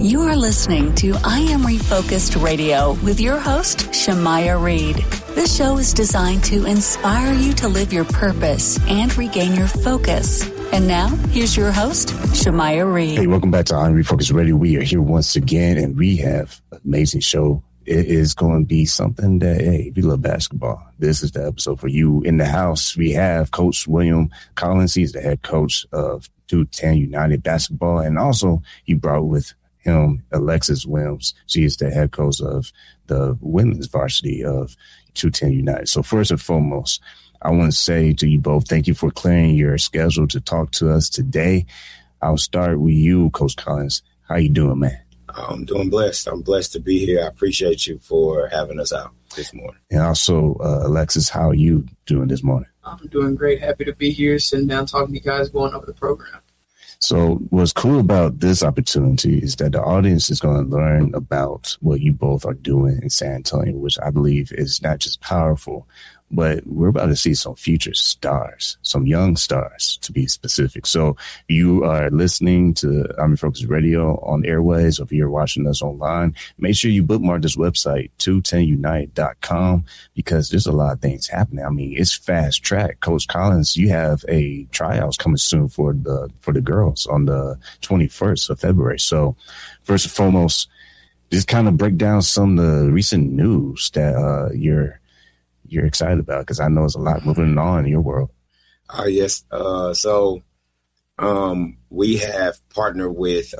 You are listening to I Am Refocused Radio with your host, Shemaiah Reed. This show is designed to inspire you to live your purpose and regain your focus. And now, here's your host, Shemaiah Reed. Hey, welcome back to I Am Refocused Radio. We are here once again, and we have an amazing show. It is going to be something that, hey, if you love basketball, this is the episode for you. In the house, we have Coach William Collins. He's the head coach of 210 United Basketball, and also he brought with him Alexis Williams. She is the head coach of the women's varsity of 210 United. So first and foremost, I want to say to you both, thank you for clearing your schedule to talk to us today. I'll start with you, Coach Collins. How you doing, man? I'm doing blessed. I'm blessed to be here. I appreciate you for having us out this morning. And also, Alexis, how are you doing this morning? I'm doing great. Happy to be here, sitting down, talking to you guys, going over the program. So what's cool about this opportunity is that the audience is going to learn about what you both are doing in San Antonio, which I believe is not just powerful, but we're about to see some future stars, some young stars to be specific. So you are listening to I Am Refocused Radio on airways, or if you're watching us online, make sure you bookmark this website, 210unite.com, because there's a lot of things happening. I mean, it's fast track. Coach Collins, you have a tryouts coming soon for the girls on the 21st of February. So first and foremost, just kind of break down some of the recent news that you're excited about, because I know there's a lot moving on in your world. Yes. So we have partnered with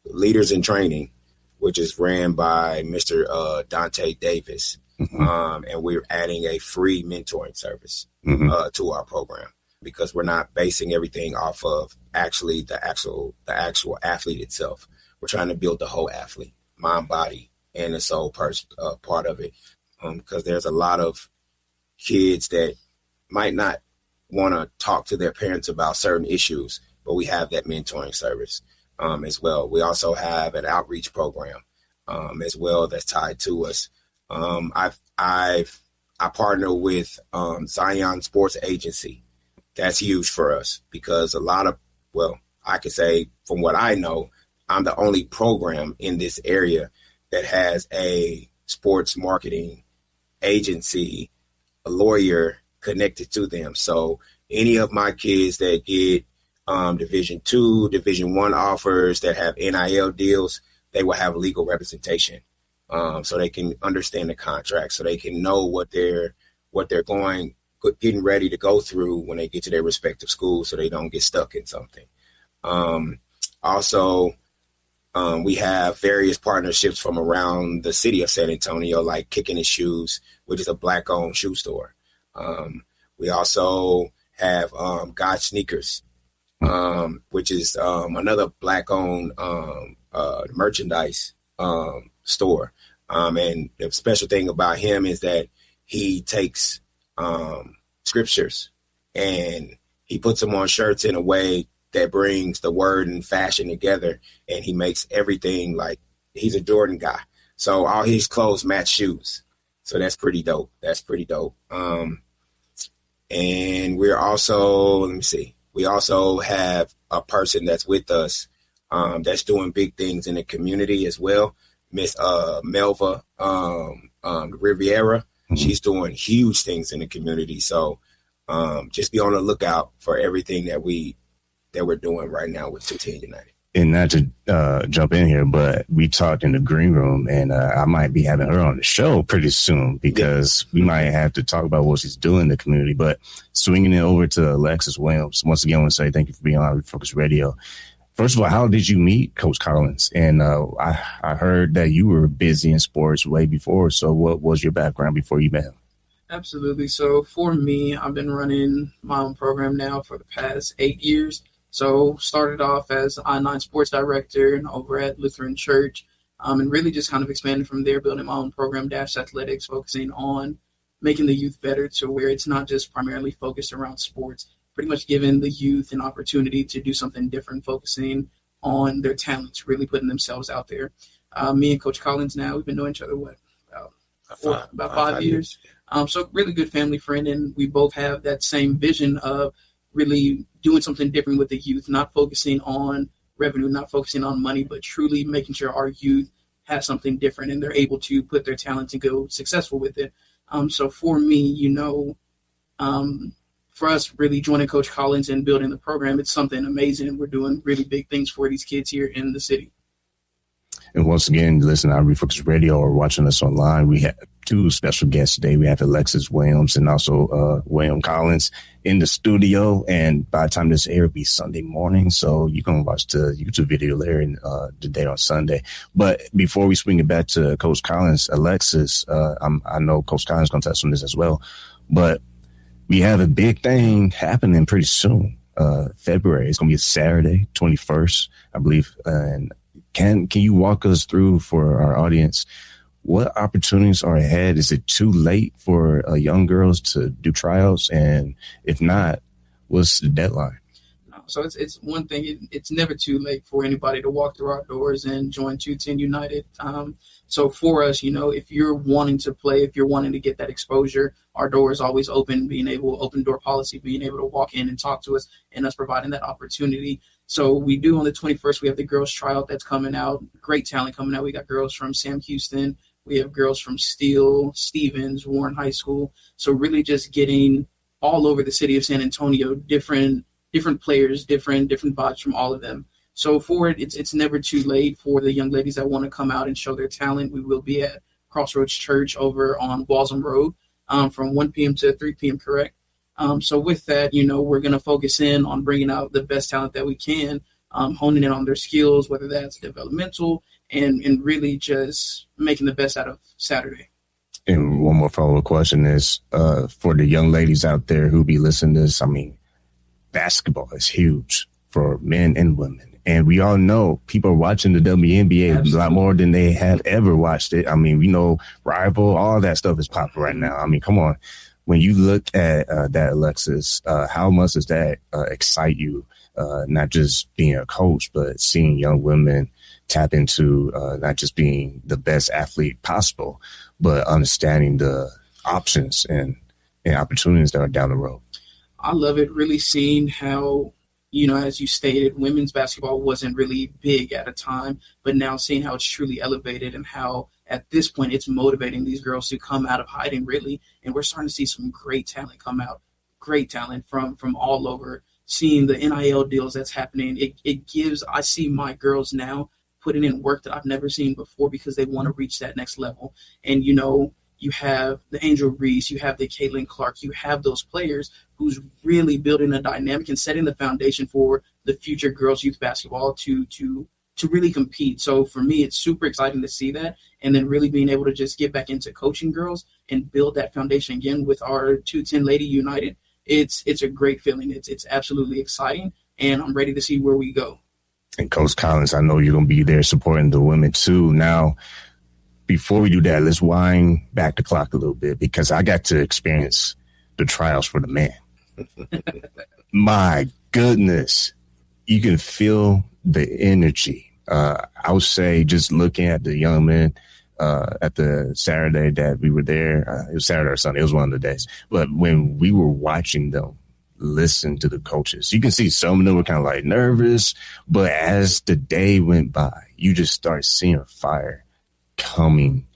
Leaders in Training, which is ran by Mr. Dante Davis. Mm-hmm. And we're adding a free mentoring service to our program, because we're not basing everything off of actually the actual athlete itself. We're trying to build the whole athlete, mind, body, and the soul part of it. Because there's a lot of kids that might not want to talk to their parents about certain issues, but we have that mentoring service as well. We also have an outreach program as well that's tied to us. I partner with Zion Sports Agency. That's huge for us, because I could say from what I know, I'm the only program in this area that has a sports marketing agency, a lawyer connected to them. So any of my kids that get Division II, Division I offers, that have NIL deals, they will have legal representation, so they can understand the contract, so they can know what they're getting ready to go through when they get to their respective schools, so they don't get stuck in something. Also, we have various partnerships from around the city of San Antonio, like Kicking His Shoes, which is a Black-owned shoe store. We also have God Sneakers, which is another Black-owned merchandise store. And the special thing about him is that he takes scriptures and he puts them on shirts in a way that brings the word and fashion together, and he makes everything, like, he's a Jordan guy, so all his clothes match shoes. So that's pretty dope. And we're also, we also have a person that's with us that's doing big things in the community as well, Miss Melva Riviera. Mm-hmm. She's doing huge things in the community. So just be on the lookout for everything that we're doing right now with 210 United. And not to jump in here, but we talked in the green room, and I might be having her on the show pretty soon, because we might have to talk about what she's doing in the community. But swinging it over to Alexis Williams, once again, I want to say thank you for being on Refocused Radio. First of all, how did you meet Coach Collins? And I heard that you were busy in sports way before. So what was your background before you met him? Absolutely. So for me, I've been running my own program now for the past 8 years. So started off as I-9 sports director over at Lutheran Church, and really just kind of expanded from there, building my own program, Dash Athletics, focusing on making the youth better to where it's not just primarily focused around sports, pretty much giving the youth an opportunity to do something different, focusing on their talents, really putting themselves out there. Me and Coach Collins now, we've been knowing each other, about 5 years. So really good family friend, and we both have that same vision of really doing something different with the youth, not focusing on revenue, not focusing on money, but truly making sure our youth have something different and they're able to put their talent to go successful with it. So for me, for us really joining Coach Collins and building the program, it's something amazing. And we're doing really big things for these kids here in the city. And once again, listen to I Am Refocused Radio or watching us online. We have two special guests today. We have Alexis Williams and also William Collins in the studio. And by the time this air, it'll be Sunday morning. So you can watch the YouTube video later in the day on Sunday. But before we swing it back to Coach Collins, Alexis, I know Coach Collins is going to touch on this as well. But we have a big thing happening pretty soon. February. It's going to be a Saturday, 21st, I believe. And Can you walk us through for our audience what opportunities are ahead? Is it too late for young girls to do tryouts? And if not, what's the deadline? So it's one thing. It's never too late for anybody to walk through our doors and join 210 United. So for us, if you're wanting to play, if you're wanting to get that exposure, our door is always open, open door policy, being able to walk in and talk to us and us providing that opportunity. So we do on the 21st, we have the girls tryout that's coming out. Great talent coming out. We got girls from Sam Houston. We have girls from Steele, Stevens, Warren High School. So really just getting all over the city of San Antonio, different players, different vibes from all of them. So for it, it's never too late for the young ladies that want to come out and show their talent. We will be at Crossroads Church over on Walsham Road from 1 p.m. to 3 p.m., correct? So with that, we're going to focus in on bringing out the best talent that we can, honing in on their skills, whether that's developmental, and really just making the best out of Saturday. And one more follow-up question is for the young ladies out there who be listening to this, basketball is huge for men and women. And we all know people are watching the WNBA Absolutely. A lot more than they have ever watched it. We know Rival, all that stuff is popping right now. Come on. When you look at that, Alexis, how much does that excite you, not just being a coach, but seeing young women tap into not just being the best athlete possible, but understanding the options and opportunities that are down the road? I love it, really seeing how, as you stated, women's basketball wasn't really big at a time, but now seeing how it's truly elevated and how at this point it's motivating these girls to come out of hiding, really. And we're starting to see some great talent come out, great talent from all over. Seeing the NIL deals that's happening, I see my girls now putting in work that I've never seen before because they want to reach that next level. And, you have the Angel Reese, you have the Caitlin Clark, you have those players who's really building a dynamic and setting the foundation for the future girls youth basketball to really compete. So for me, it's super exciting to see that, and then really being able to just get back into coaching girls and build that foundation again with our 210 Lady United. It's a great feeling. It's absolutely exciting, and I'm ready to see where we go. And Coach Collins, I know you're going to be there supporting the women too. Now, before we do that, let's wind back the clock a little bit because I got to experience the trials for the men. My goodness, you can feel the energy. I would say just looking at the young men at the Saturday that we were there, it was Saturday or Sunday, it was one of the days. But when we were watching them listen to the coaches, you can see some of them were kind of like nervous, but as the day went by, you just start seeing fire coming,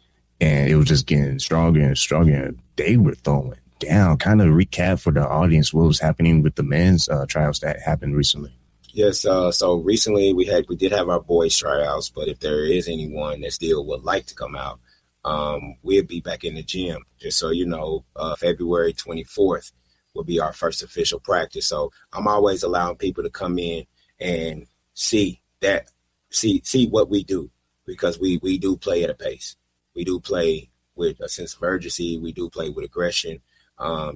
and it was just getting stronger and stronger, and they were throwing down. Kind of recap for the audience what was happening with the men's tryouts that happened recently. Yes, so recently we did have our boys tryouts, but if there is anyone that still would like to come out, we'll be back in the gym. Just so you know, February 24th will be our first official practice. So I'm always allowing people to come in and see what we do. Because we do play at a pace. We do play with a sense of urgency. We do play with aggression.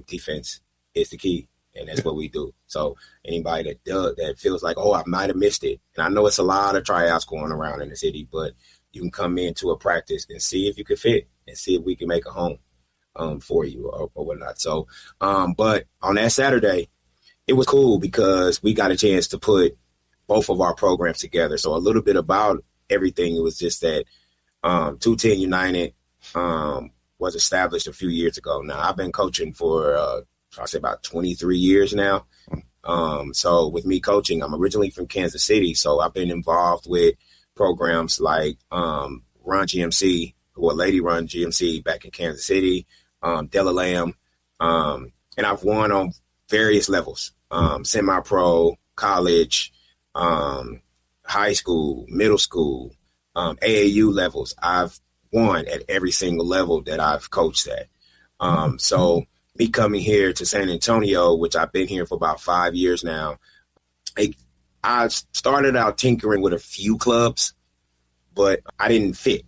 Defense is the key, and that's what we do. So anybody that feels like, I might have missed it, and I know it's a lot of tryouts going around in the city, but you can come into a practice and see if you can fit and see if we can make a home for you or whatnot. So, but on that Saturday, it was cool because we got a chance to put both of our programs together. So a little bit about everything. It was just that 210 United was established a few years ago. Now, I've been coaching for, I'll say about 23 years now. So with me coaching, I'm originally from Kansas City, so I've been involved with programs like Run GMC, Lady Run GMC back in Kansas City, Della Lamb, and I've won on various levels, semi-pro, college, high school, middle school, AAU levels. I've won at every single level that I've coached at. So me coming here to San Antonio, which I've been here for about 5 years now, I started out tinkering with a few clubs, but I didn't fit.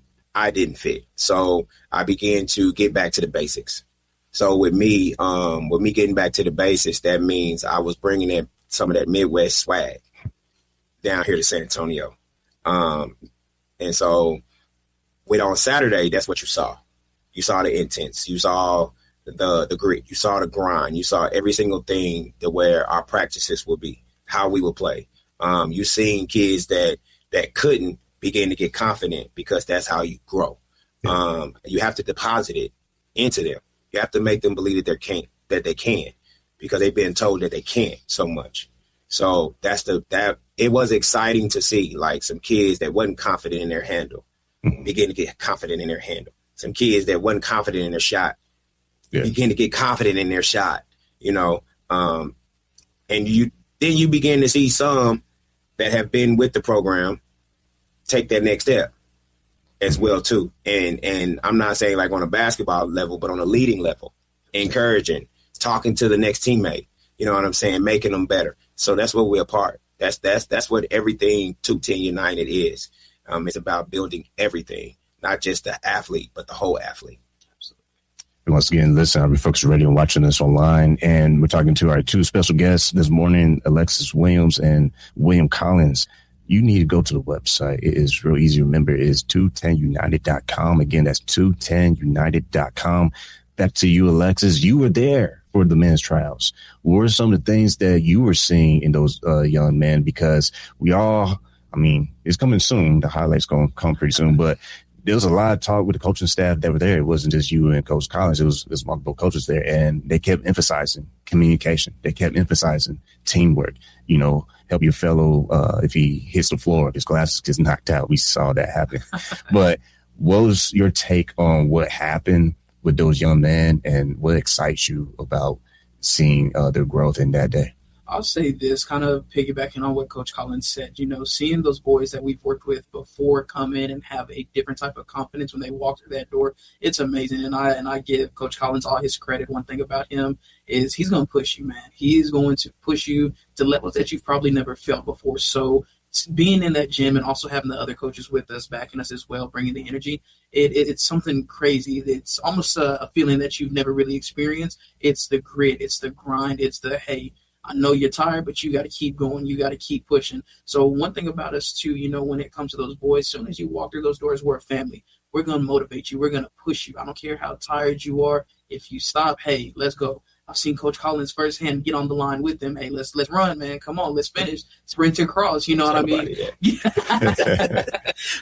So I began to get back to the basics. So with me getting back to the basics, that means I was bringing in some of that Midwest swag down here to San Antonio. And so on Saturday, that's what you saw. You saw the intense. You saw the grit. You saw the grind. You saw every single thing to where our practices would be, how we would play. You seen kids that couldn't begin to get confident because that's how you grow. You have to deposit it into them. You have to make them believe that they can, because they've been told that they can't so much. So it was exciting to see, like, some kids that wasn't confident in their handle begin to get confident in their handle. Some kids that wasn't confident in their shot begin to get confident in their shot, and you begin to see some that have been with the program take that next step as well too. And I'm not saying like on a basketball level, but on a leading level, encouraging, talking to the next teammate, you know what I'm saying? Making them better. So that's what we're a part. That's what everything 210 United is. It's about building everything, not just the athlete, but the whole athlete. And once again, listen, I'm Refocused Radio and watching this online. And we're talking to our two special guests this morning, Alexis Williams and William Collins. You need to go to the website. It is real easy to remember. It is 210united.com. Again, that's 210united.com. Back to you, Alexis. You were there for the men's tryouts. What were some of the things that you were seeing in those young men? Because it's coming soon. The highlights going to come pretty soon. But there was a lot of talk with the coaching staff that were there. It wasn't just you and Coach Collins. It was multiple coaches there. And they kept emphasizing communication. They kept emphasizing teamwork. Help your fellow if he hits the floor, if his glasses gets knocked out. We saw that happen. But what was your take on what happened with those young men, and what excites you about seeing their growth in that day? I'll say this, kind of piggybacking on what Coach Collins said, seeing those boys that we've worked with before come in and have a different type of confidence when they walk through that door, it's amazing. And I give Coach Collins all his credit. One thing about him is he's going to push you, man. He's going to push you to levels that you've probably never felt before. So being in that gym and also having the other coaches with us, backing us as well, bringing the energy, it's something crazy. It's almost a feeling that you've never really experienced. It's the grit. It's the grind. It's the, hey, I know you're tired, but you got to keep going. You got to keep pushing. So one thing about us too, when it comes to those boys, as soon as you walk through those doors, we're a family. We're going to motivate you. We're going to push you. I don't care how tired you are. If you stop, hey, let's go. I've seen Coach Collins firsthand get on the line with them. Hey, let's run, man. Come on, let's finish. Sprint across, you know what I mean?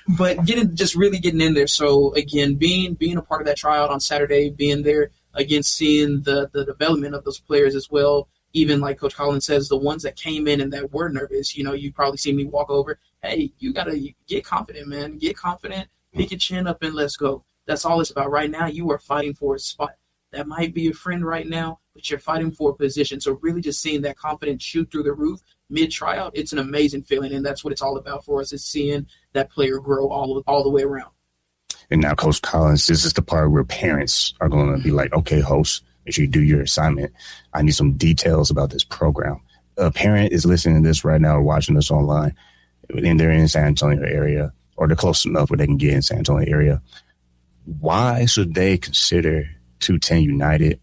But really getting in there. So again, being a part of that tryout on Saturday, being there, again, seeing the development of those players as well. Even like Coach Collins says, the ones that came in and that were nervous, you probably see me walk over. Hey, you got to get confident, man. Get confident, pick your chin up, and let's go. That's all it's about. Right now, you are fighting for a spot. That might be your friend right now, but you're fighting for a position. So really just seeing that confidence shoot through the roof mid-tryout, it's an amazing feeling, and that's what it's all about for us, is seeing that player grow all the way around. And now, Coach Collins, this is the part where parents are going to be like, okay, host, make sure you do your assignment. I need some details about this program. A parent is listening to this right now or watching this online, and they're in the San Antonio area, or they're close enough where they can get in San Antonio area. Why should they consider 210 United,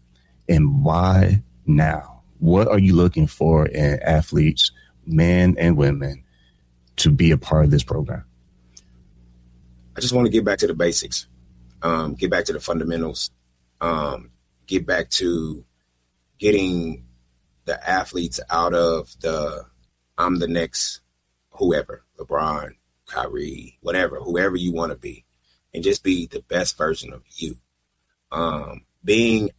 and why now? What are you looking for in athletes, men and women, to be a part of this program? I just want to get back to the basics, get back to the fundamentals, get back to getting the athletes out of I'm the next whoever, LeBron, Kyrie, whatever, whoever you want to be, and just be the best version of you. Being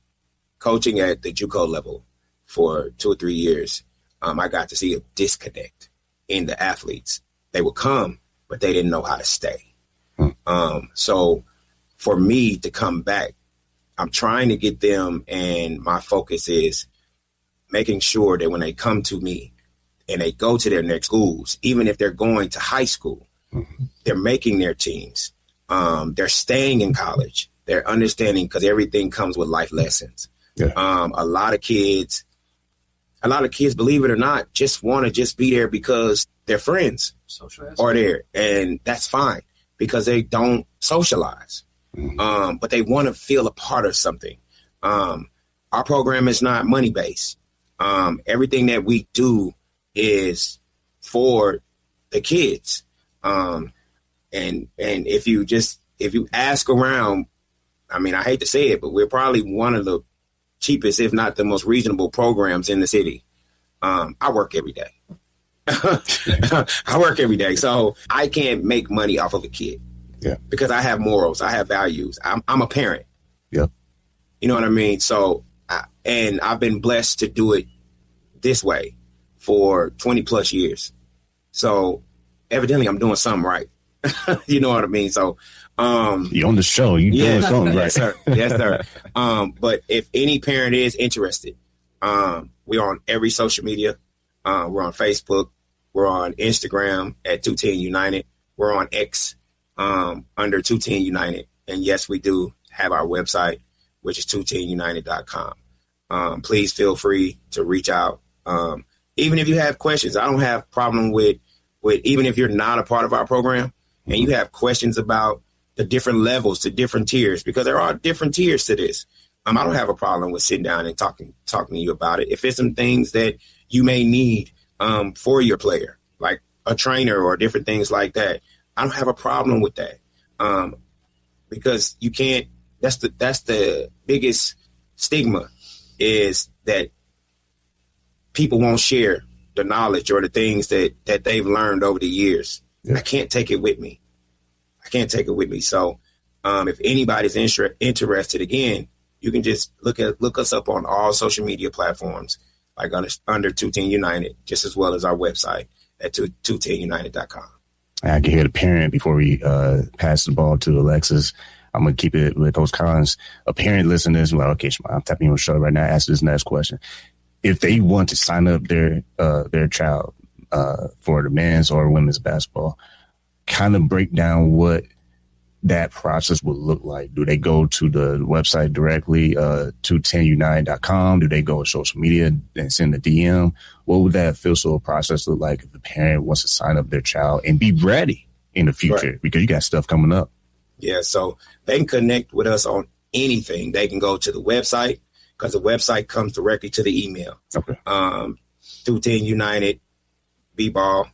coaching at the JUCO level for 2 or 3 years, I got to see a disconnect in the athletes. They would come, but they didn't know how to stay. So for me to come back, I'm trying to get them, and my focus is making sure that when they come to me and they go to their next schools, even if they're going to high school, they're making their teams. They're staying in college. They're understanding, because everything comes with life lessons. Yeah. A lot of kids, believe it or not, just want to just be there because their friends are there. And that's fine, because they don't socialize. But they want to feel a part of something. Our program is not money-based. Everything that we do is for the kids. And if you ask around, I mean, I hate to say it, but we're probably one of the cheapest, if not the most reasonable programs in the city. I work every day. I work every day. So I can't make money off of a kid. Yeah. Because I have morals. I have values. I'm a parent. Yeah. You know what I mean? So, and I've been blessed to do it this way for 20 plus years. So evidently I'm doing something right. You know what I mean? So, you on the show, you doing something right. Yes, sir. Yes, sir. But if any parent is interested, we're on every social media. We're on Facebook. We're on Instagram at 210 United. We're on X under 210 United. And yes, we do have our website, which is 210united.com. Please feel free to reach out. Even if you have questions, I don't have problem with even if you're not a part of our program and you have questions about the different levels, the different tiers, because there are different tiers to this. I don't have a problem with sitting down and talking to you about it. If it's some things that you may need for your player, like a trainer or different things like that, I don't have a problem with that. Because you can't, that's the biggest stigma, is that people won't share the knowledge or the things that they've learned over the years. Yeah. I can't take it with me. So if anybody's interested, again, you can just look us up on all social media platforms, like under 210 United, just as well as our website at 210united.com. I can hear the parent before we pass the ball to Alexis. I'm going to keep it with Coach Collins. A parent listening to this, well, okay, I'm tapping you on the shoulder right now. Ask this next question. If they want to sign up their child for the men's or women's basketball, kind of break down what that process would look like. Do they go to the website directly, 210united.com? Do they go to social media and send a DM? What would that official process look like if the parent wants to sign up their child and be ready in the future? Right. Because you got stuff coming up. Yeah, so they can connect with us on anything. They can go to the website, because the website comes directly to the email. Okay. 210united bball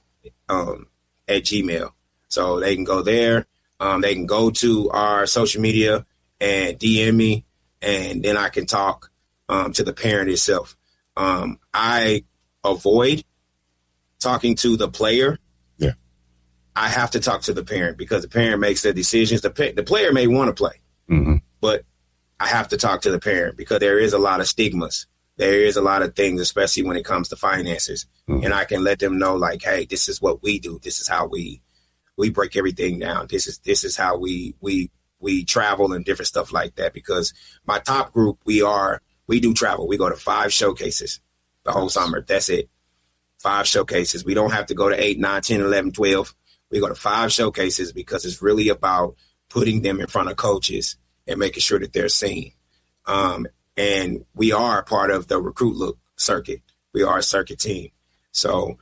at Gmail. So they can go there. They can go to our social media and DM me, and then I can talk to the parent itself. I avoid talking to the player. Yeah. I have to talk to the parent, because the parent makes their decisions. The player may want to play, but I have to talk to the parent, because there is a lot of stigmas. There is a lot of things, especially when it comes to finances. And I can let them know, like, hey, this is what we do. This is how we break everything down. This is how we travel and different stuff like that. Because my top group, we do travel. We go to 5 showcases the whole summer. That's it. 5 showcases. We don't have to go to 8, 9, 10, 11, 12. We go to 5 showcases, because it's really about putting them in front of coaches and making sure that they're seen. And we are part of the Recruit Look circuit. We are a circuit team. So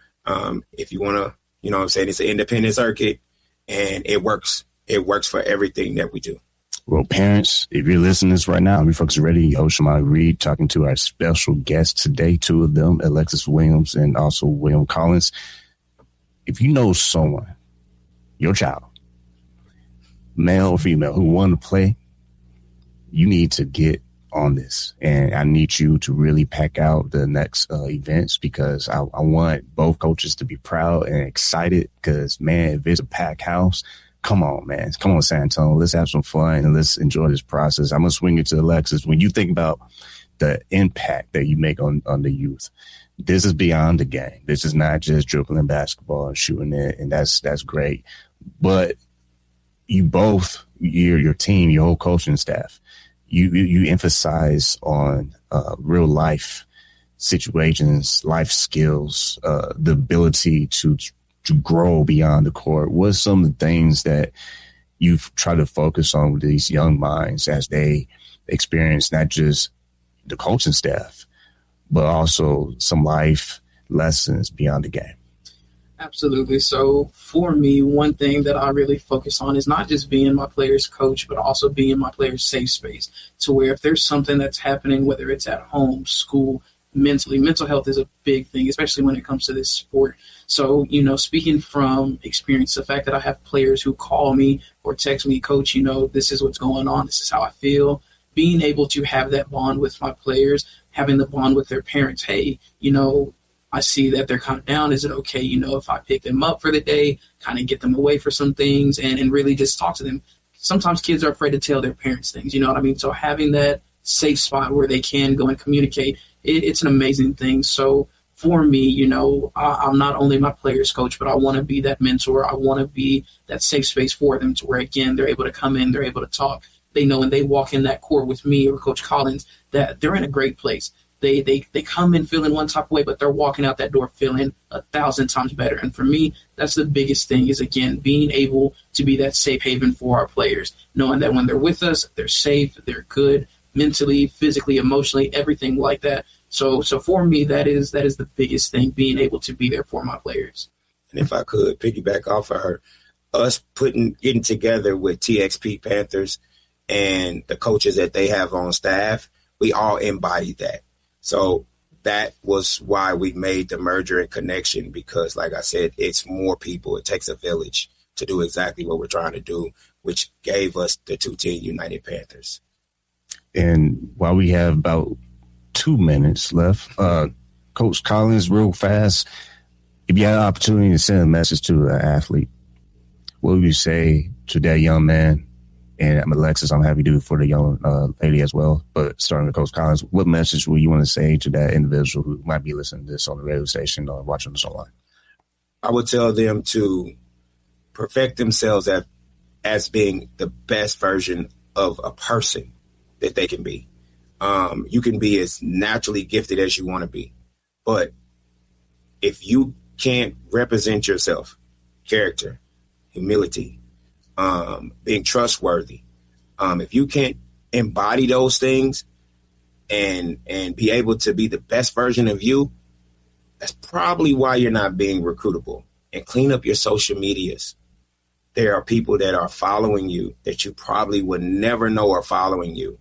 if you want to, you know what I'm saying, it's an independent circuit, and it works. It works for everything that we do. Well, parents, if you're listening to this right now, I'm Refocused Radio, host Shemaiah Reed, talking to our special guests today, 2 of them, Alexis Williams and also William Collins. If you know someone, your child, male or female, who want to play, you need to get on this. And I need you to really pack out the next events, because I want both coaches to be proud and excited, because, man, if it's a packed house, come on, man. Come on, San Antonio. Let's have some fun and let's enjoy this process. I'm going to swing it to Alexis. When you think about the impact that you make on the youth, this is beyond the game. This is not just dribbling basketball and shooting it, and that's great. But you both, your team, your whole coaching staff, you emphasize on real life situations, life skills, the ability to grow beyond the court. What are some of the things that you've tried to focus on with these young minds as they experience not just the coaching staff, but also some life lessons beyond the game? Absolutely. So for me, one thing that I really focus on is not just being my players' coach, but also being my players' safe space, to where if there's something that's happening, whether it's at home, school, mentally, mental health is a big thing, especially when it comes to this sport. So, speaking from experience, the fact that I have players who call me or text me, Coach, this is what's going on. This is how I feel. Being able to have that bond with my players, having the bond with their parents. Hey, I see that they're kind of down. Is it okay, if I pick them up for the day, kind of get them away for some things and really just talk to them? Sometimes kids are afraid to tell their parents things, you know what I mean? So having that safe spot where they can go and communicate, it's an amazing thing. So for me, I'm not only my players' coach, but I want to be that mentor. I want to be that safe space for them to where, again, they're able to come in, they're able to talk. They know when they walk in that court with me or Coach Collins that they're in a great place. They come in feeling one type of way, but they're walking out that door feeling 1,000 times better. And for me, that's the biggest thing is, again, being able to be that safe haven for our players, knowing that when they're with us, they're safe, they're good, mentally, physically, emotionally, everything like that. So for me, that is the biggest thing, being able to be there for my players. And if I could piggyback off of her, us getting together with TXP Panthers and the coaches that they have on staff, we all embody that. So that was why we made the merger and connection, because, like I said, it's more people. It takes a village to do exactly what we're trying to do, which gave us the 2-team United Panthers. And while we have about 2 minutes left, Coach Collins, real fast, if you had an opportunity to send a message to an athlete, what would you say to that young man? And Alexis, I'm happy to do for the young lady as well. But starting with Coach Collins, what message would you want to say to that individual who might be listening to this on the radio station or watching this online? I would tell them to perfect themselves as being the best version of a person that they can be. You can be as naturally gifted as you want to be. But if you can't represent yourself, character, humility, being trustworthy, if you can't embody those things and be able to be the best version of you, that's probably why you're not being recruitable. And clean up your social medias. There are people that are following you that you probably would never know are following you.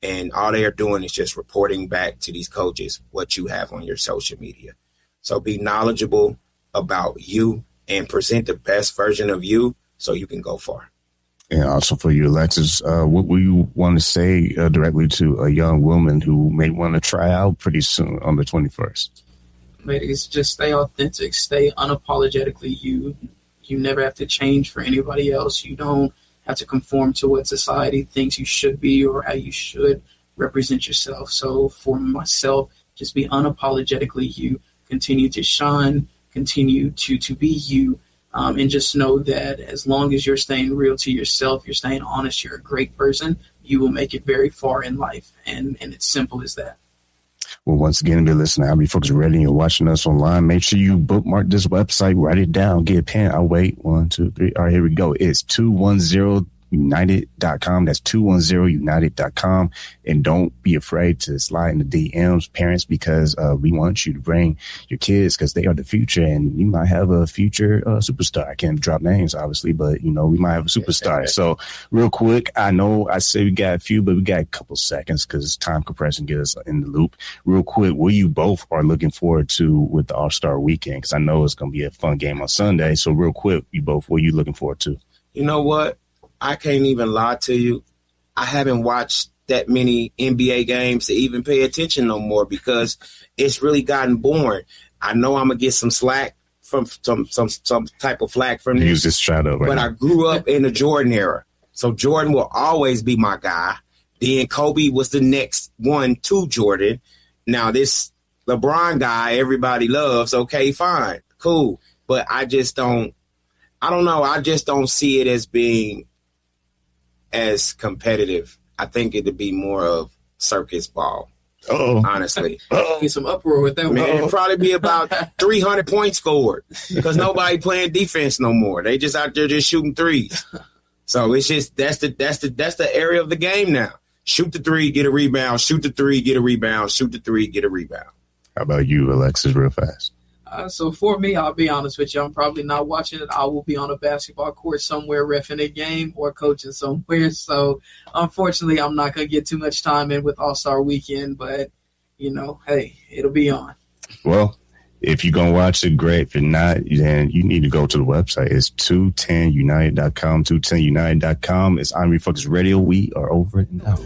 And all they are doing is just reporting back to these coaches what you have on your social media. So be knowledgeable about you and present the best version of you so you can go far. And also for you, Alexis, what will you want to say directly to a young woman who may want to try out pretty soon on the 21st? Ladies, just stay authentic, stay unapologetically you. You never have to change for anybody else. You don't have to conform to what society thinks you should be or how you should represent yourself. So for myself, just be unapologetically you. Continue to shine, continue to be you. And just know that as long as you're staying real to yourself, you're staying honest, you're a great person, you will make it very far in life. And it's simple as that. Well, once again, if you're listening, I'll be focused ready and you're watching us online. Make sure you bookmark this website, write it down, get a pen. I'll wait. 1, 2, 3. All right, here we go. It's 210united.com. That's 210united.com. And don't be afraid to slide in the DMs, parents, because we want you to bring your kids because they are the future. And you might have a future superstar. I can't drop names, obviously, but, we might have a superstar. So real quick, I know I say we got a few, but we got a couple seconds because time compression gets us in the loop. Real quick, what you both are looking forward to with the All-Star Weekend? Because I know it's going to be a fun game on Sunday. So real quick, you both, what are you looking forward to? You know what? I can't even lie to you. I haven't watched that many NBA games to even pay attention no more because it's really gotten boring. I know I'm going to get some slack from some type of flack from this. Use this shadow right but now. I grew up in the Jordan era. So Jordan will always be my guy. Then Kobe was the next one to Jordan. Now this LeBron guy everybody loves. Okay, fine, cool. But I don't know. I just don't see it as being as competitive. I think it'd be more of circus ball. Honestly. Get some uproar with that one. It'd probably be about 300 points scored because nobody playing defense no more. They just out there just shooting threes. So it's just that's the area of the game now. Shoot the three, get a rebound. Shoot the three, get a rebound. Shoot the three, get a rebound. How about you, Alexis, real fast? So for me, I'll be honest with you, I'm probably not watching it. I will be on a basketball court somewhere reffing a game or coaching somewhere. So unfortunately, I'm not going to get too much time in with All-Star Weekend, but, hey, it'll be on. Well, if you're going to watch it, great. If you're not, then you need to go to the website. It's 210united.com, 210united.com. It's I Am Refocused Radio. We are over and out.